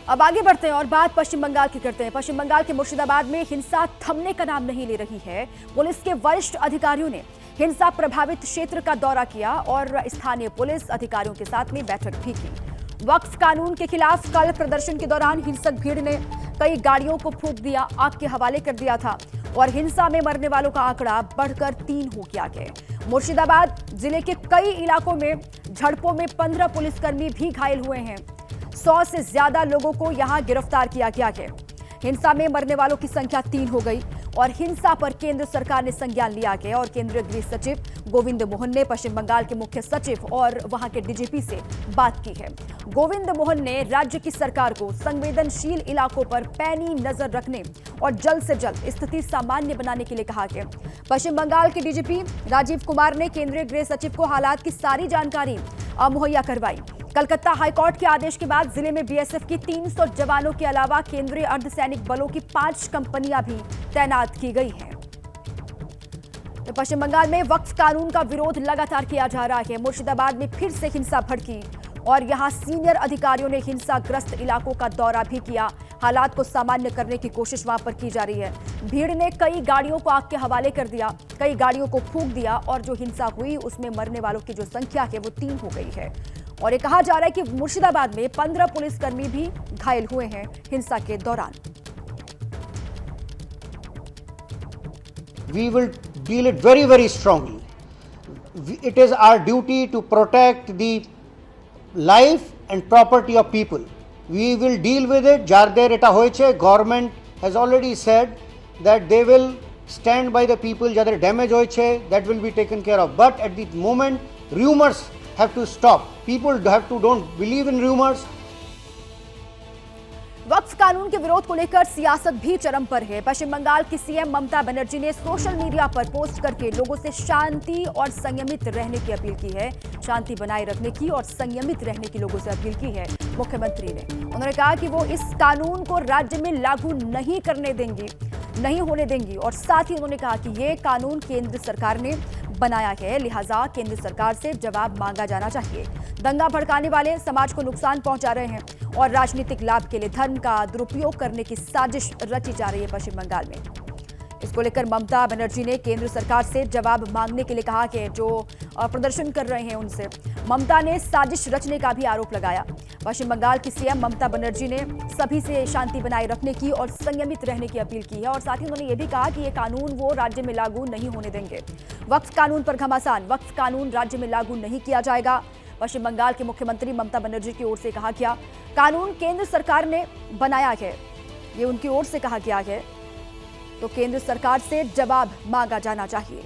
अब आगे बढ़ते हैं और बात पश्चिम बंगाल की करते हैं। पश्चिम बंगाल के मुर्शिदाबाद में हिंसा थमने का नाम नहीं ले रही है। पुलिस के वरिष्ठ अधिकारियों ने हिंसा प्रभावित क्षेत्र का दौरा किया और स्थानीय पुलिस अधिकारियों के साथ में बैठक भी की। वक्फ कानून के खिलाफ कल प्रदर्शन के दौरान हिंसक भीड़ ने कई गाड़ियों को फूंक दिया, आग के हवाले कर दिया था और हिंसा में मरने वालों का आंकड़ा बढ़कर 3 हो गया है। मुर्शिदाबाद जिले के कई इलाकों में झड़पों में 15 पुलिसकर्मी भी घायल हुए हैं। 100 से ज्यादा लोगों को यहां गिरफ्तार किया गया है। हिंसा में मरने वालों की संख्या 3 हो गई और हिंसा पर केंद्र सरकार ने संज्ञान लिया है और केंद्रीय गृह सचिव गोविंद मोहन ने पश्चिम बंगाल के मुख्य सचिव और वहां के डीजीपी से बात की है। गोविंद मोहन ने राज्य की सरकार को संवेदनशील इलाकों पर पैनी नजर रखने और जल्द से जल्द स्थिति सामान्य बनाने के लिए कहा है। पश्चिम बंगाल के डीजीपी राजीव कुमार ने केंद्रीय गृह सचिव को हालात की सारी जानकारी मुहैया करवाई। कलकत्ता हाईकोर्ट के आदेश के बाद जिले में बीएसएफ की 300 जवानों के अलावा केंद्रीय अर्धसैनिक बलों की 5 कंपनियां भी तैनात की गई हैं। तो पश्चिम बंगाल में वक्फ कानून का विरोध लगातार किया जा रहा है। मुर्शिदाबाद में फिर से हिंसा भड़की और यहां सीनियर अधिकारियों ने हिंसाग्रस्त इलाकों का दौरा भी किया। हालात को सामान्य करने की कोशिश वहां पर की जा रही है। भीड़ ने कई गाड़ियों को आग के हवाले कर दिया, कई गाड़ियों को फूंक दिया और जो हिंसा हुई उसमें मरने वालों की जो संख्या है वो 3 हो गई है। और ये कहा जा रहा है कि मुर्शिदाबाद में 15 पुलिसकर्मी भी घायल हुए हैं हिंसा के दौरान। We will deal it very, very strongly. It is our duty to protect the life and property of people. We will deal with it. Jarder eta hoyeche. Government has already said that they will stand by the people. Jadar damage hoyeche, that will be taken care of. But at the moment, rumors have to stop. People don't believe in rumors. वक्फ कानून के विरोध को लेकर सियासत भी चरम पर है। पश्चिम बंगाल की सीएम ममता बनर्जी ने सोशल मीडिया पर पोस्ट करके लोगों से शांति और संयमित रहने की अपील की है। शांति बनाए रखने की और संयमित रहने की लोगों से अपील की है मुख्यमंत्री ने। उन्होंने कहा कि वो इस कानून को राज्य में लागू नहीं होने देंगी और साथ ही उन्होंने कहा कि ये कानून केंद्र सरकार ने बनाया है, लिहाजा केंद्र सरकार से जवाब मांगा जाना चाहिए। दंगा भड़काने वाले समाज को नुकसान पहुंचा रहे हैं और राजनीतिक लाभ के लिए धर्म का दुरुपयोग करने की साजिश रची जा रही है पश्चिम बंगाल में। इसको लेकर ममता बनर्जी ने केंद्र सरकार से जवाब मांगने के लिए कहा कि जो प्रदर्शन कर रहे हैं उनसे। ममता ने साजिश रचने का भी आरोप लगाया। पश्चिम बंगाल की सीएम ममता बनर्जी ने सभी से शांति बनाए रखने की और संयमित रहने की अपील की है और साथ ही उन्होंने ये भी कहा कि ये कानून वो राज्य में लागू नहीं होने देंगे। वक्फ कानून पर घमासान, वक्फ कानून राज्य में लागू नहीं किया जाएगा। पश्चिम बंगाल के मुख्यमंत्री ममता बनर्जी की ओर से कहा गया, कानून केंद्र सरकार ने बनाया है, ये उनकी ओर से कहा गया है, तो केंद्र सरकार से जवाब मांगा जाना चाहिए।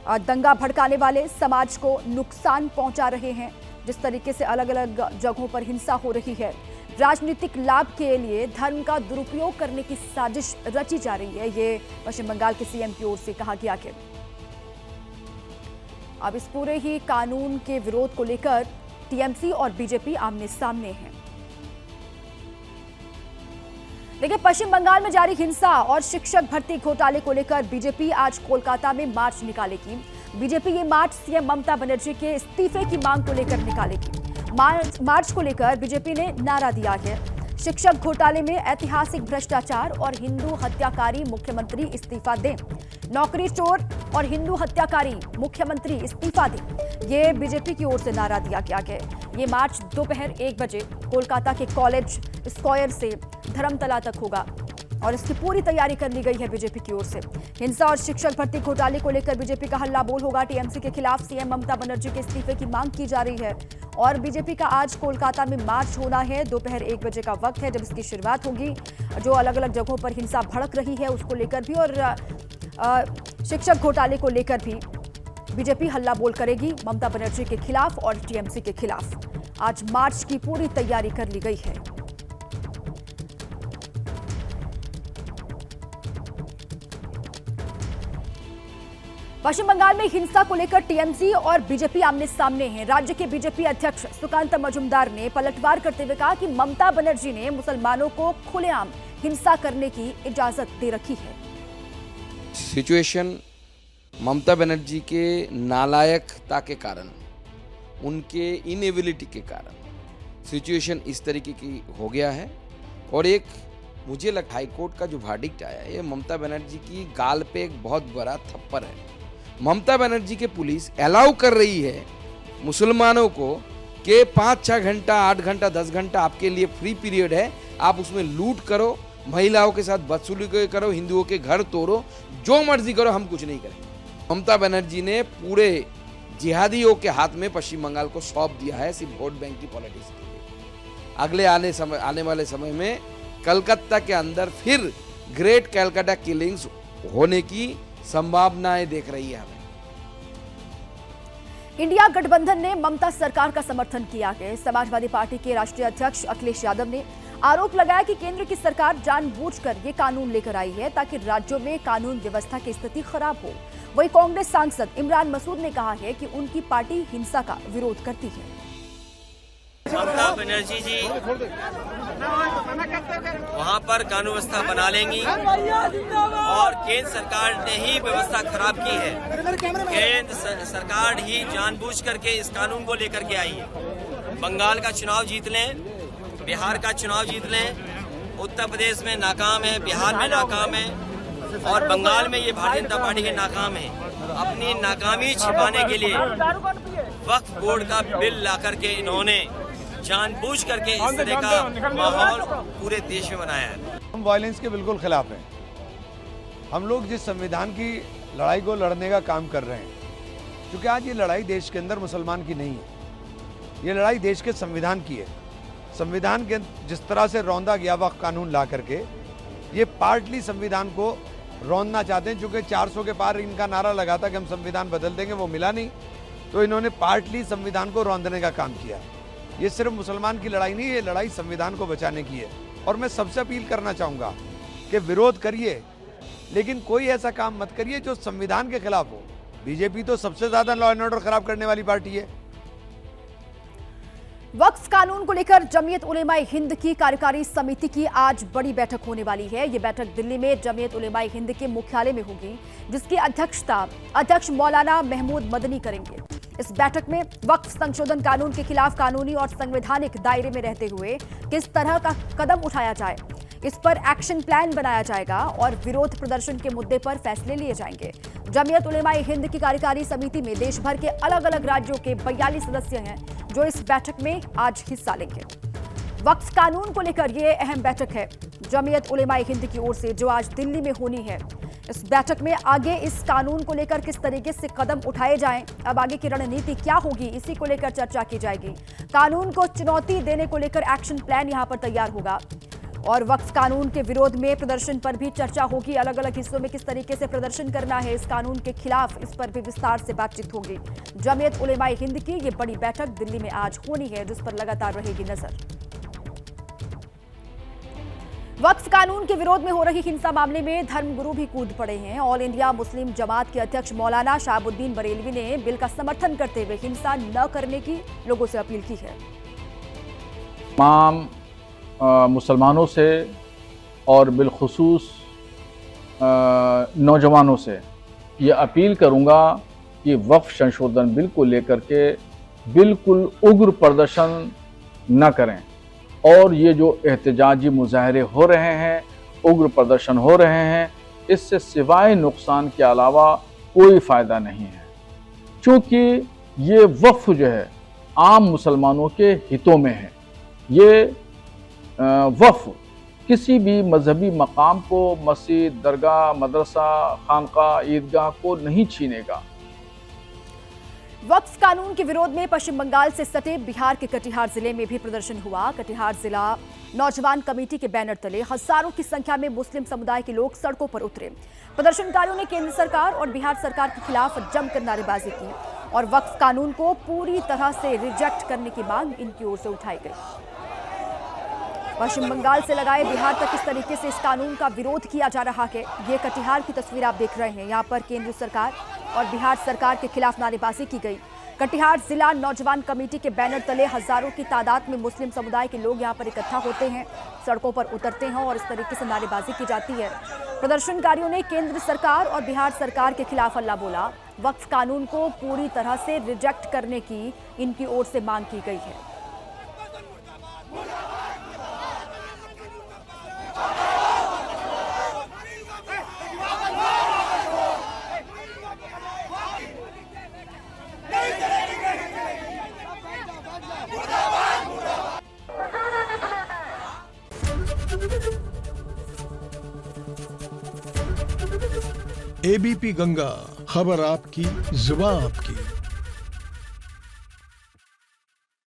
और दंगा भड़काने वाले समाज को नुकसान पहुंचा रहे हैं। जिस तरीके से अलग अलग जगहों पर हिंसा हो रही है, राजनीतिक लाभ के लिए धर्म का दुरुपयोग करने की साजिश रची जा रही है, ये पश्चिम बंगाल के सीएम की ओर से कहा गया है। अब इस पूरे ही कानून के विरोध को लेकर टीएमसी और बीजेपी आमने सामने हैं। देखिए, पश्चिम बंगाल में जारी हिंसा और शिक्षक भर्ती घोटाले को लेकर बीजेपी आज कोलकाता में मार्च निकालेगी। बीजेपी ये मार्च सीएम ममता बनर्जी के इस्तीफे की मांग को लेकर निकालेगी। मार्च को लेकर बीजेपी ने नारा दिया है, शिक्षक घोटाले में ऐतिहासिक भ्रष्टाचार और हिंदू हत्याकारी मुख्यमंत्री इस्तीफा दें, नौकरी चोर और हिंदू हत्याकारी मुख्यमंत्री इस्तीफा दें। ये बीजेपी की ओर से नारा दिया गया है। ये मार्च दोपहर 1 बजे कोलकाता के कॉलेज स्क्वायर से धर्मतला तक होगा और इसकी पूरी तैयारी कर ली गई है बीजेपी की ओर से। हिंसा और शिक्षक भर्ती घोटाले को लेकर बीजेपी का हल्ला बोल होगा। टीएमसी के खिलाफ सीएम ममता बनर्जी के इस्तीफे की मांग की जा रही है और बीजेपी का आज कोलकाता में मार्च होना है। दोपहर 1 बजे का वक्त है जब इसकी शुरुआत होगी। जो अलग अलग जगहों पर हिंसा भड़क रही है उसको लेकर भी और शिक्षक घोटाले को लेकर भी बीजेपी हल्ला बोल करेगी ममता बनर्जी के खिलाफ और टीएमसी के खिलाफ। आज मार्च की पूरी तैयारी कर ली गई है। पश्चिम बंगाल में हिंसा को लेकर टीएमसी और बीजेपी आमने सामने हैं। राज्य के बीजेपी अध्यक्ष सुकांत मजुमदार ने पलटवार करते हुए कहा कि ममता बनर्जी ने मुसलमानों को खुलेआम हिंसा करने की इजाजत दे रखी है। सिचुएशन ममता बनर्जी के नालायकता के कारण, उनके इनएबिलिटी के कारण सिचुएशन इस तरीके की हो गया है। और एक मुझे लगता हाई कोर्ट का जो वर्डिक्ट आया है, ये ममता बनर्जी की गाल पे एक बहुत बड़ा थप्पड़ है। ममता बनर्जी के पुलिस अलाउ कर रही है मुसलमानों को कि 5-6 घंटा, 8 घंटा, 10 घंटा आपके लिए फ्री पीरियड है, आप उसमें लूट करो, महिलाओं के साथ बदसलूकी करो, हिंदुओं के घर तोड़ो, जो मर्जी करो, हम कुछ नहीं करेंगे। ममता बनर्जी ने पूरे जिहादियों के हाथ में पश्चिम बंगाल को सौंप दिया है सिर्फ वोट बैंक की पॉलिटिक्स के लिए। अगले आने वाले समय में कलकत्ता के अंदर फिर ग्रेट कैलकाटा किलिंग्स होने की संभावनाएं देख रही है हमें। इंडिया गठबंधन ने ममता सरकार का समर्थन किया है। समाजवादी पार्टी के राष्ट्रीय अध्यक्ष अखिलेश यादव ने आरोप लगाया कि केंद्र की सरकार जानबूझकर ये कानून लेकर आई है ताकि राज्यों में कानून व्यवस्था की स्थिति खराब हो। वहीं कांग्रेस सांसद इमरान मसूद ने कहा है कि उनकी पार्टी हिंसा का विरोध करती है। ममता बनर्जी जी वहां पर कानून व्यवस्था बना लेंगी और केंद्र सरकार ने ही व्यवस्था खराब की है। केंद्र सरकार ही जानबूझ करके इस कानून को लेकर के आई है। बंगाल का चुनाव जीत लें, बिहार का चुनाव जीत लें, उत्तर प्रदेश में नाकाम है, बिहार में नाकाम है और बंगाल में ये भारतीय जनता पार्टी के नाकाम है। अपनी नाकामी छिपाने के लिए वक्फ बोर्ड का बिल ला करके इन्होंने जानबूझ करके इस तरह का माहौल पूरे देश में बनाया है। हम वायलेंस के बिल्कुल खिलाफ हैं। हम लोग जिस संविधान की लड़ाई को लड़ने का काम कर रहे हैं, क्योंकि आज ये लड़ाई देश के अंदर मुसलमान की नहीं है, ये लड़ाई देश के संविधान की है। संविधान के जिस तरह से रौंदा गया वक्फ कानून ला करके, ये पार्टली संविधान को रौंदना चाहते हैं। चूँकि 400 के पार इनका नारा लगा था कि हम संविधान बदल देंगे, वो मिला नहीं, तो इन्होंने पार्टली संविधान को रौंदने का काम किया। ये सिर्फ मुसलमान की लड़ाई नहीं, ये लड़ाई संविधान को बचाने की है। और मैं सबसे अपील करना चाहूँगा कि विरोध करिए, लेकिन कोई ऐसा काम मत करिए जो संविधान के खिलाफ हो। बीजेपी तो सबसे ज्यादा लॉ एंड ऑर्डर खराब करने वाली पार्टी है। वक्फ कानून को लेकर जमीयत उलेमाए हिंद की कार्यकारी समिति की आज बड़ी बैठक होने वाली है। ये बैठक दिल्ली में जमीयत उलेमाए हिंद के मुख्यालय में होगी, जिसकी अध्यक्षता अध्यक्ष मौलाना महमूद मदनी करेंगे। इस बैठक में वक्फ संशोधन कानून के खिलाफ कानूनी और संवैधानिक दायरे में रहते हुए किस तरह का कदम उठाया जाए, इस पर एक्शन प्लान बनाया जाएगा और विरोध प्रदर्शन के मुद्दे पर फैसले लिए जाएंगे। जमीयत उलेमाए हिंद की कार्यकारी समिति में देश भर के अलग अलग राज्यों के 42 सदस्य हैं जो इस बैठक में आज हिस्सा लेंगे। वक्फ कानून को लेकर यह अहम बैठक है जमीयत उलेमाए हिंद की ओर से, जो आज दिल्ली में होनी है। इस बैठक में आगे इस कानून को लेकर किस तरीके से कदम उठाए जाएं, अब आगे की रणनीति क्या होगी, इसी को लेकर चर्चा की जाएगी। कानून को चुनौती देने को लेकर एक्शन प्लान यहां पर तैयार होगा और वक्फ कानून के विरोध में प्रदर्शन पर भी चर्चा होगी। अलग अलग हिस्सों में किस तरीके से प्रदर्शन करना है इस कानून के खिलाफ, इस पर भी विस्तार से बातचीत होगी। जमीयत उलेमाए हिंद की ये बड़ी बैठक दिल्ली में आज होनी है, जिस पर लगातार रहेगी नजर। वक्फ कानून के विरोध में हो रही हिंसा मामले में धर्मगुरु भी कूद पड़े हैं। ऑल इंडिया मुस्लिम जमात के अध्यक्ष मौलाना शहाबुद्दीन बरेलवी ने बिल का समर्थन करते हुए हिंसा न करने की लोगों से अपील की है। तमाम मुसलमानों से और बिलखुसूस नौजवानों से ये अपील करूँगा कि वक्फ संशोधन बिल को लेकर के बिल्कुल उग्र प्रदर्शन न करें और ये जो एहतजाजी मुजाहरे हो रहे हैं, उग्र प्रदर्शन हो रहे हैं, इससे सिवाय नुकसान के अलावा कोई फ़ायदा नहीं है। क्योंकि ये वक्फ जो है आम मुसलमानों के हितों में है। ये वक्फ किसी भी मजहबी मकाम को, मस्जिद, दरगाह, मदरसा, खानका, ईदगाह को नहीं छीनेगा। वक्फ कानून के विरोध में पश्चिम बंगाल से सटे बिहार के कटिहार जिले में भी प्रदर्शन हुआ। कटिहार जिला नौजवान कमेटी के बैनर तले हजारों की संख्या में मुस्लिम समुदाय के लोग सड़कों पर उतरे। प्रदर्शनकारियों ने केंद्र सरकार और बिहार सरकार के खिलाफ जमकर नारेबाजी की और वक्फ कानून को पूरी तरह से रिजेक्ट करने की मांग इनकी ओर से उठाई गई। पश्चिम बंगाल से लगाए बिहार तक किस तरीके से इस कानून का विरोध किया जा रहा है, ये कटिहार की तस्वीर आप देख रहे हैं। यहाँ पर केंद्र सरकार और बिहार सरकार के खिलाफ नारेबाजी की गई। कटिहार जिला नौजवान कमेटी के बैनर तले हजारों की तादाद में मुस्लिम समुदाय के लोग यहाँ पर इकट्ठा होते हैं, सड़कों पर उतरते हैं और इस तरीके से नारेबाजी की जाती है। प्रदर्शनकारियों ने केंद्र सरकार और बिहार सरकार के खिलाफ हल्ला बोला। वक्फ कानून को पूरी तरह से रिजेक्ट करने की इनकी ओर से मांग की गई है। एबीपी गंगा, खबर आपकी, जुबान आपकी।